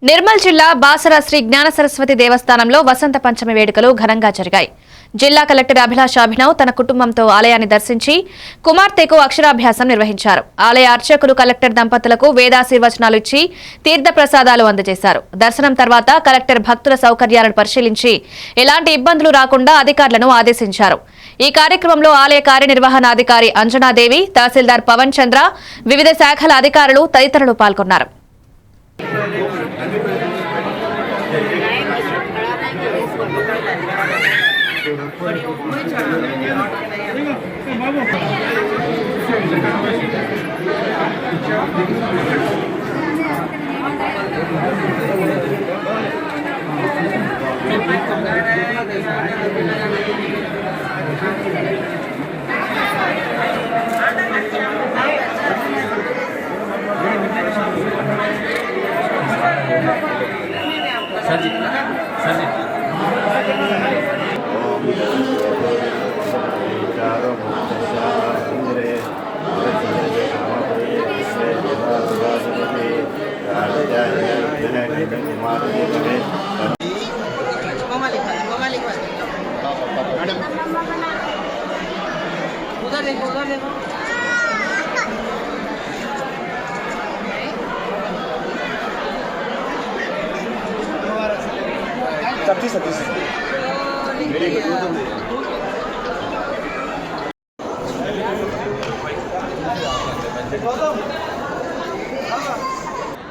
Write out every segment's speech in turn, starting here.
నిర్మల్ జిల్లా బాసర శ్రీ జ్ఞాన సరస్వతి దేవస్థానంలో వసంత పంచమి వేడుకలు ఘనంగా జరిగాయి. జిల్లా కలెక్టర్ అభిలాష్ అభినవ్ తన కుటుంబంతో ఆలయాన్ని దర్శించి కుమార్తెకు అక్షరాభ్యాసం నిర్వహించారు. ఆలయ అర్చకులు కలెక్టర్ దంపతులకు వేదాశీర్వచనాలు ఇచ్చి తీర్థ ప్రసాదాలు అందజేశారు. దర్శనం తర్వాత కలెక్టర్ భక్తుల సౌకర్యాలను పరిశీలించి ఎలాంటి ఇబ్బందులు రాకుండా అధికారులను ఆదేశించారు. ఈ కార్యక్రమంలో ఆలయ కార్యనిర్వహణాధికారి అంజనాదేవి, తహసీల్దార్ పవన్ చంద్ర, వివిధ శాఖల అధికారులు తదితరులు పాల్గొన్నారు.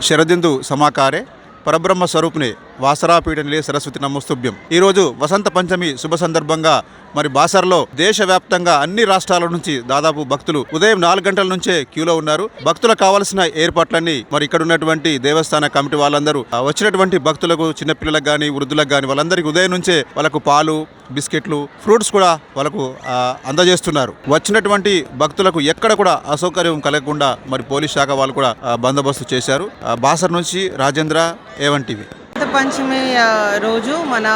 శరదిందు సమాకారే పరబ్రహ్మ స్వరూపిణి వాసరాపీఠ నిలయ సరస్వతి నమస్తుభ్యం. ఈరోజు వసంత పంచమి శుభ సందర్భంగా మరి బాసరలో దేశవ్యాప్తంగా అన్ని రాష్ట్రాల నుంచి దాదాపు భక్తులు ఉదయం 4 గంటల నుంచే క్యూలో ఉన్నారు. భక్తులకు కావాల్సిన ఏర్పాట్లన్నీ మరి ఇక్కడ ఉన్నటువంటి దేవస్థాన కమిటీ వాళ్ళందరూ వచ్చినటువంటి భక్తులకు, చిన్నపిల్లలకు కానీ వృద్ధులకు కానీ వాళ్ళందరికీ ఉదయం నుంచే వాళ్ళకు పాలు, బిస్కెట్లు, ఫ్రూట్స్ కూడా వాళ్ళకు అందజేస్తున్నారు. వచ్చినటువంటి భక్తులకు ఎక్కడ కూడా అసౌకర్యం కలగకుండా మరి పోలీస్ శాఖ వాళ్ళు కూడా బందోబస్తు చేశారు. బాసర నుంచి రాజేంద్ర, ఏవంటివి. పంచమి రోజు మన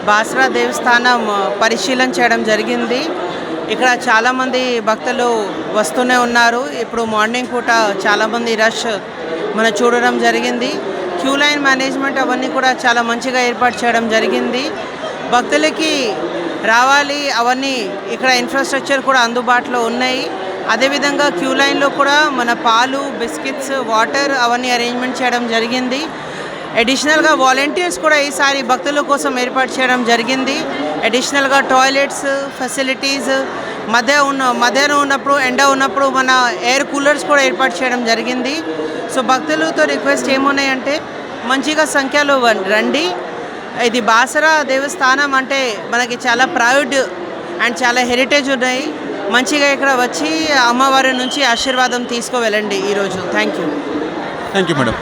బాసరా దేవస్థానం పరిశీలన చేయడం జరిగింది. ఇక్కడ చాలామంది భక్తులు వస్తూనే ఉన్నారు. ఇప్పుడు మార్నింగ్ పూట చాలామంది రష్ మనం చూడడం జరిగింది. క్యూ లైన్ మేనేజ్మెంట్ అవన్నీ కూడా చాలా మంచిగా ఏర్పాటు చేయడం జరిగింది. భక్తులకి రావాలి అవన్నీ ఇక్కడ ఇన్ఫ్రాస్ట్రక్చర్ కూడా అందుబాటులో ఉన్నాయి. అదేవిధంగా క్యూ లైన్లో కూడా మన పాలు, బిస్కెట్స్, వాటర్ అవన్నీ అరేంజ్మెంట్ చేయడం జరిగింది. అడిషనల్గా వాలంటీర్స్ కూడా ఈసారి భక్తుల కోసం ఏర్పాటు చేయడం జరిగింది. అడిషనల్గా టాయిలెట్స్ ఫెసిలిటీస్, మధ్యాహ్నం ఉన్నప్పుడు, ఎండ ఉన్నప్పుడు మన ఎయిర్ కూలర్స్ కూడా ఏర్పాటు చేయడం జరిగింది. సో భక్తులతో రిక్వెస్ట్ ఏమున్నాయంటే మంచిగా సంఖ్యలో రండి. ఇది బాసరా దేవస్థానం అంటే మనకి చాలా ప్రౌడ్ అండ్ చాలా హెరిటేజ్ ఉన్నాయి. మంచిగా ఇక్కడ వచ్చి అమ్మవారి నుంచి ఆశీర్వాదం తీసుకువెళ్ళండి ఈరోజు. Thank you madam.